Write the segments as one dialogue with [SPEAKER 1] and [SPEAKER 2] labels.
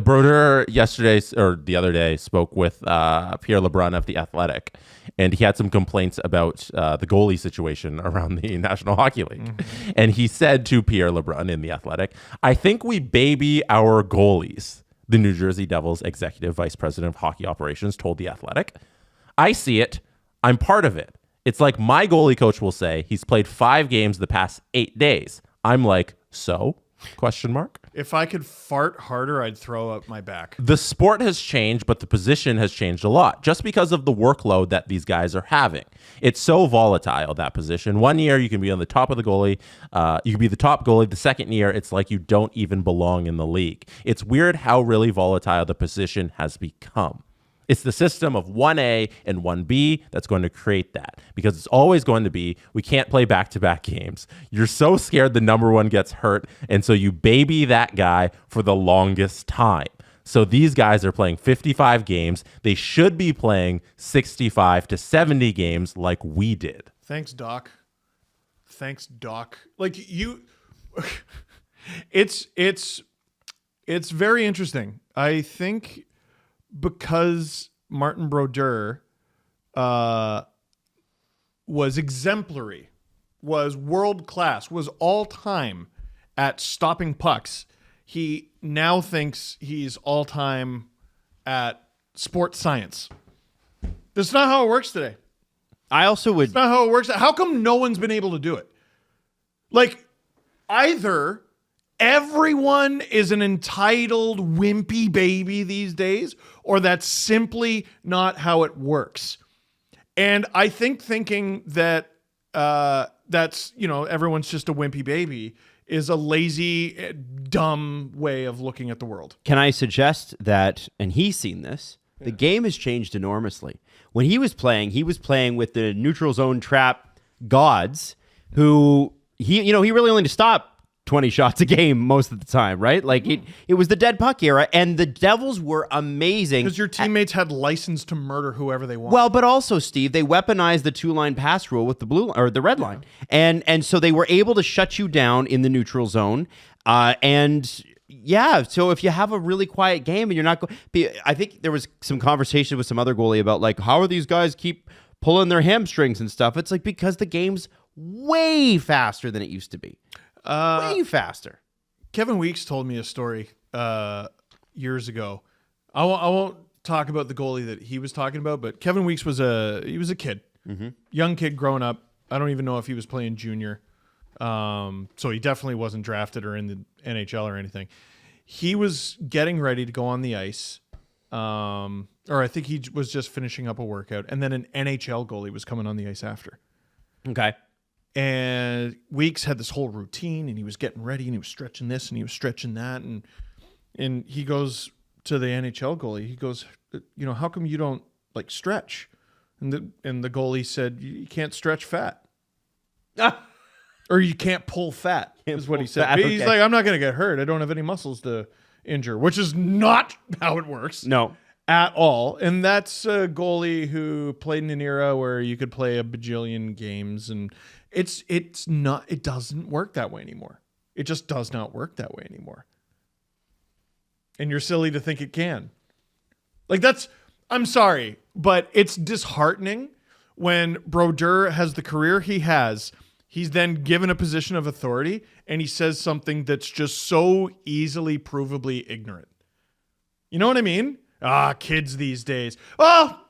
[SPEAKER 1] Brodeur yesterday or the other day spoke with Pierre LeBrun of The Athletic, and he had some complaints about the goalie situation around the National Hockey League. Mm-hmm. And he said to Pierre LeBrun in The Athletic, "I think we baby our goalies," the New Jersey Devils executive vice president of hockey operations told The Athletic. "I see it. I'm part of it. It's like my goalie coach will say he's played 5 games the past 8 days. I'm like, so? Question mark.
[SPEAKER 2] If I could fart harder, I'd throw up my back.
[SPEAKER 1] The sport has changed, but the position has changed a lot just because of the workload that these guys are having. It's so volatile, that position. One year, you can be on the top of the goalie. You can be the top goalie. The second year, it's like you don't even belong in the league. It's weird how really volatile the position has become. It's the system of 1A and 1B that's going to create that, because it's always going to be, we can't play back-to-back games. You're so scared the number one gets hurt, and so you baby that guy for the longest time. So these guys are playing 55 games. They should be playing 65 to 70 games like we did.
[SPEAKER 2] Thanks, Doc. Thanks, Doc. Like you, it's very interesting. I think because Martin Brodeur was exemplary, was world-class, was all-time at stopping pucks, he now thinks he's all-time at sports science. That's not how it works today.
[SPEAKER 3] I also would...
[SPEAKER 2] That's not how it works. How come no one's been able to do it? Like, either everyone is an entitled, wimpy baby these days, or that's simply not how it works. And I think thinking that that's, everyone's just a wimpy baby is a lazy, dumb way of looking at the world.
[SPEAKER 3] Can I suggest that, and he's seen this, the game has changed enormously. When he was playing with the neutral zone trap gods who, he really only to stop 20 shots a game most of the time, right? Like it was the dead puck era, and the Devils were amazing.
[SPEAKER 2] Because your teammates had license to murder whoever they want.
[SPEAKER 3] Well, but also, Steve, they weaponized the 2-line pass rule with the blue or the red line. And so they were able to shut you down in the neutral zone. So if you have a really quiet game and you're not I think there was some conversation with some other goalie about like, how are these guys keep pulling their hamstrings and stuff? It's like, because the game's way faster than it used to be. Way faster.
[SPEAKER 2] Kevin Weeks told me a story years ago. I won't talk about the goalie that he was talking about, but Kevin Weeks was a kid, young kid growing up. I don't even know if he was playing junior, so he definitely wasn't drafted or in the NHL or anything. He was getting ready to go on the ice, or I think he was just finishing up a workout, and then an NHL goalie was coming on the ice after.
[SPEAKER 3] Okay.
[SPEAKER 2] And Weeks had this whole routine, and he was getting ready, and he was stretching this, and he was stretching that, and he goes to the NHL goalie. He goes, how come you don't like stretch? And the goalie said, you can't stretch fat, or you can't pull fat. Is what he said.
[SPEAKER 3] Fat,
[SPEAKER 2] He's like, I'm not gonna get hurt. I don't have any muscles to injure, which is not how it works.
[SPEAKER 3] No.
[SPEAKER 2] At all. And that's a goalie who played in an era where you could play a bajillion games, and it doesn't work that way anymore. It just does not work that way anymore. And you're silly to think it can. Like I'm sorry, but it's disheartening when Brodeur has the career he has. He's then given a position of authority, and he says something that's just so easily provably ignorant. You know what I mean? Kids these days. Oh,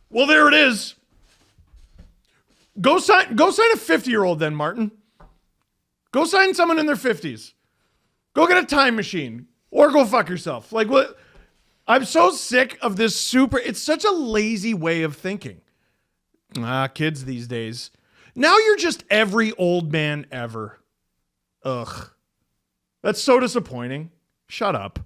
[SPEAKER 2] well, there it is. Go sign a 50-year-old then, Martin. Go sign someone in their 50s. Go get a time machine or go fuck yourself. Like what? I'm so sick of this it's such a lazy way of thinking. Kids these days. Now you're just every old man ever. Ugh. That's so disappointing. Shut up.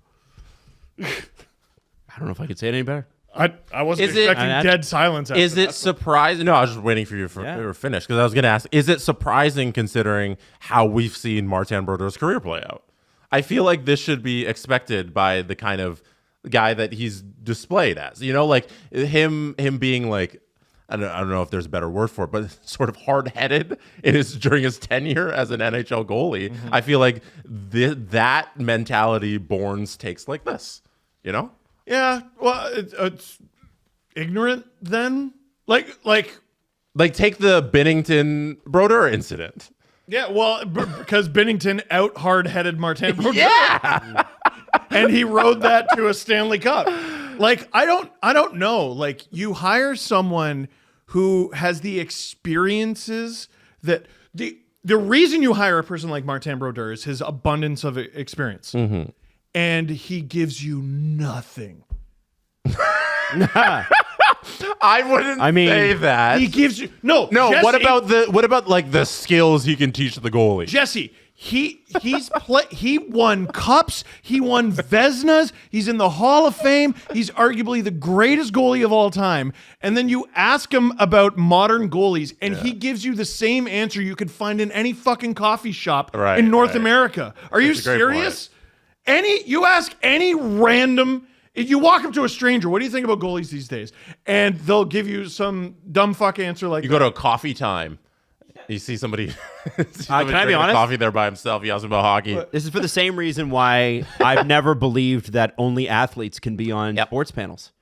[SPEAKER 3] I don't know if I could say it any better.
[SPEAKER 2] I wasn't expecting dead silence.
[SPEAKER 1] Is it surprising? No, I was just waiting for you to finish, because I was going to ask, is it surprising considering how we've seen Martin Brodeur's career play out? I feel like this should be expected by the kind of guy that he's displayed as. Like him being like, I don't know if there's a better word for it, but sort of hard-headed during his tenure as an NHL goalie.
[SPEAKER 2] Mm-hmm.
[SPEAKER 1] I feel like that mentality Bournes takes like this, you know?
[SPEAKER 2] Yeah, well, it's ignorant then. Like
[SPEAKER 1] take the Binnington Brodeur incident.
[SPEAKER 2] yeah, well, because Binnington out hard-headed Martin Brodeur.
[SPEAKER 1] Yeah.
[SPEAKER 2] And he rode that to a Stanley Cup. Like, I don't know. Like, you hire someone who has the experiences that the reason you hire a person like Martin Brodeur is his abundance of experience.
[SPEAKER 1] Mm-hmm.
[SPEAKER 2] And he gives you nothing.
[SPEAKER 1] I wouldn't say that.
[SPEAKER 2] He gives you no. Jesse,
[SPEAKER 1] what about like the skills he can teach the goalie?
[SPEAKER 2] Jesse, he won cups, he won Vezinas, he's in the Hall of Fame, he's arguably the greatest goalie of all time. And then you ask him about modern goalies, and he gives you the same answer you could find in any fucking coffee shop in North America. Are you serious? You ask any random. If you walk up to a stranger, what do you think about goalies these days? And they'll give you some dumb fuck answer like
[SPEAKER 1] you go to a coffee time. You see somebody,
[SPEAKER 3] can I be honest?
[SPEAKER 1] Coffee there by himself. He asks about hockey.
[SPEAKER 3] This is for the same reason why I've never believed that only athletes can be on sports panels.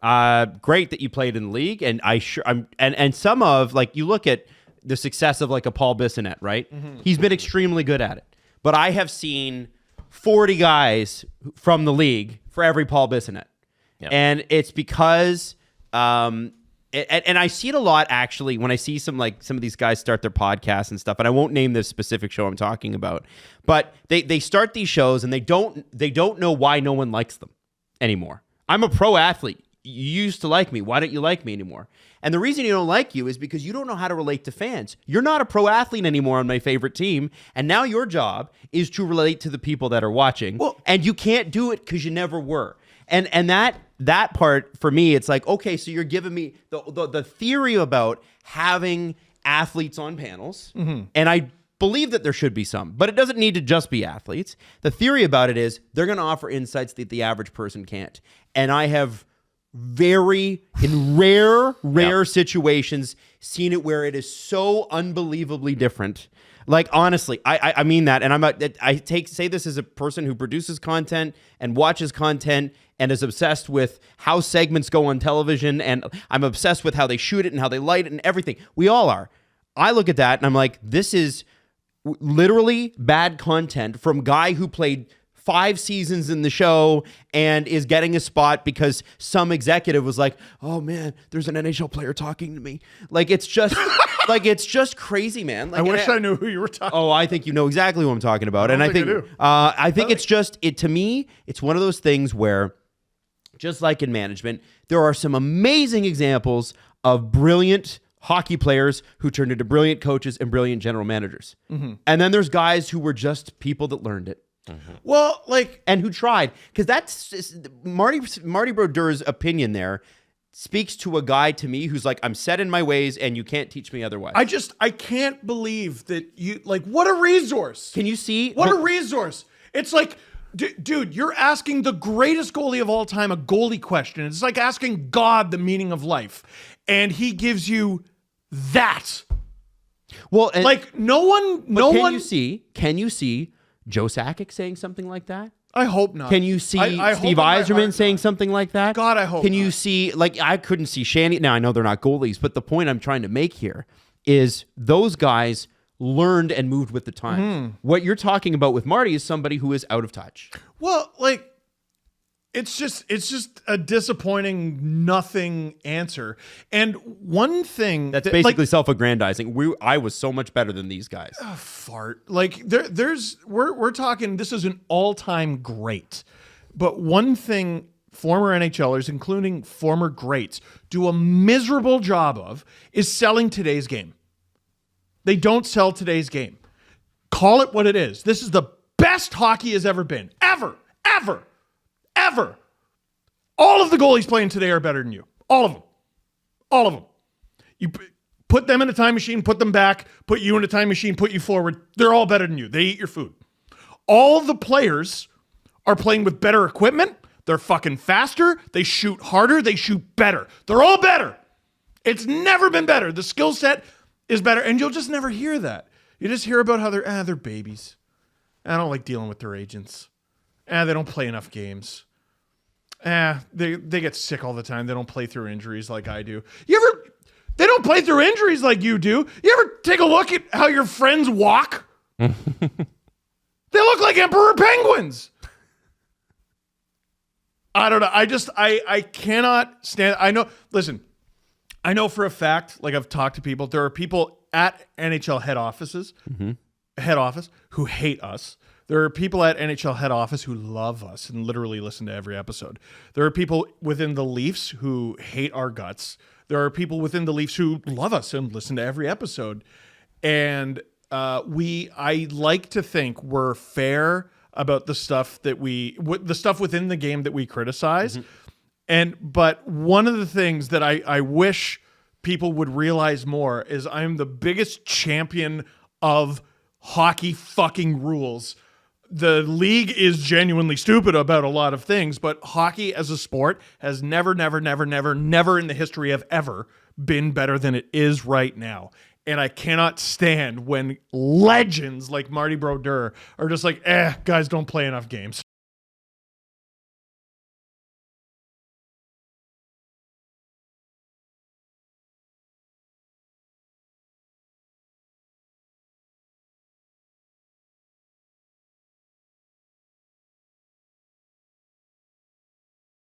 [SPEAKER 3] Great that you played in the league, and and some of like you look at the success of like a Paul Bissonnette, right? Mm-hmm. He's been extremely good at it, but I have seen 40 guys from the league for every Paul Bissonnette. Yep. And it's because and I see it a lot actually when I see some of these guys start their podcasts and stuff, and I won't name this specific show I'm talking about, but they start these shows and they don't know why no one likes them anymore. I'm a pro athlete. You used to like me. Why don't you like me anymore? And the reason you don't like you is because you don't know how to relate to fans. You're not a pro athlete anymore on my favorite team, and now your job is to relate to the people that are watching. Well, and you can't do it because you never were. And that part for me, it's like, okay, so you're giving me the theory about having athletes on panels, and I believe that there should be some, but it doesn't need to just be athletes. The theory about it is they're going to offer insights that the average person can't. And I have in rare situations seen it where it is so unbelievably different. Like, honestly, I mean that. And say this as a person who produces content and watches content and is obsessed with how segments go on television. And I'm obsessed with how they shoot it and how they light it and everything. We all are. I look at that and I'm like, this is literally bad content from guy who played 5 seasons in the show and is getting a spot because some executive was like, oh man, there's an NHL player talking to me. Like, it's just it's just crazy, man. Like,
[SPEAKER 2] I wish I knew who you were talking.
[SPEAKER 3] Oh, I think you know exactly what I'm talking about. I think it's just to me, it's one of those things where, just like in management, there are some amazing examples of brilliant hockey players who turned into brilliant coaches and brilliant general managers. Mm-hmm. And then there's guys who were just people that learned it.
[SPEAKER 2] Mm-hmm. Well,
[SPEAKER 3] and who tried, because that's Marty Brodeur's opinion there speaks to a guy to me who's like, I'm set in my ways and you can't teach me otherwise.
[SPEAKER 2] I can't believe that you what a resource.
[SPEAKER 3] Can you see
[SPEAKER 2] what a resource? It's like, dude, you're asking the greatest goalie of all time a goalie question. It's like asking God the meaning of life, and he gives you that.
[SPEAKER 3] Well,
[SPEAKER 2] no one.
[SPEAKER 3] Can you see Joe Sakic saying something like that?
[SPEAKER 2] I hope not.
[SPEAKER 3] Can you see Steve Yzerman saying something like that?
[SPEAKER 2] God, I hope
[SPEAKER 3] Can
[SPEAKER 2] not.
[SPEAKER 3] you see, I couldn't see Shanny. Now, I know they're not goalies, but the point I'm trying to make here is those guys learned and moved with the times. Mm-hmm. What you're talking about with Marty is somebody who is out of touch.
[SPEAKER 2] Well, it's just a disappointing nothing answer. And one thing
[SPEAKER 3] that's basically self-aggrandizing. I was so much better than these guys.
[SPEAKER 2] Fart. We're talking. This is an all-time great. But one thing former NHLers, including former greats, do a miserable job of is selling today's game. They don't sell today's game. Call it what it is. This is the best hockey has ever been. Ever. All of the goalies playing today are better than you. All of them. You put them in a time machine, put them back, put you in a time machine, put you forward. They're all better than you. They eat your food. All the players are playing with better equipment. They're fucking faster. They shoot harder. They shoot better. They're all better. It's never been better. The skill set is better, and you'll just never hear that. You just hear about how they're babies. I don't like dealing with their agents. They don't play enough games. They get sick all the time. They don't play through injuries like I do. They don't play through injuries like you do. You ever take a look at how your friends walk? They look like emperor penguins. I don't know. I cannot stand. Listen, I know for a fact, like I've talked to people, there are people at NHL head office who hate us. There are people at NHL head office who love us and literally listen to every episode. There are people within the Leafs who hate our guts. There are people within the Leafs who love us and listen to every episode. And I like to think we're fair about the stuff the stuff within the game that we criticize. But one of the things that I wish people would realize more is I'm the biggest champion of hockey fucking rules. The league is genuinely stupid about a lot of things, but hockey as a sport has never in the history of ever been better than it is right now. And I cannot stand when legends like Marty Brodeur are just like, guys don't play enough games.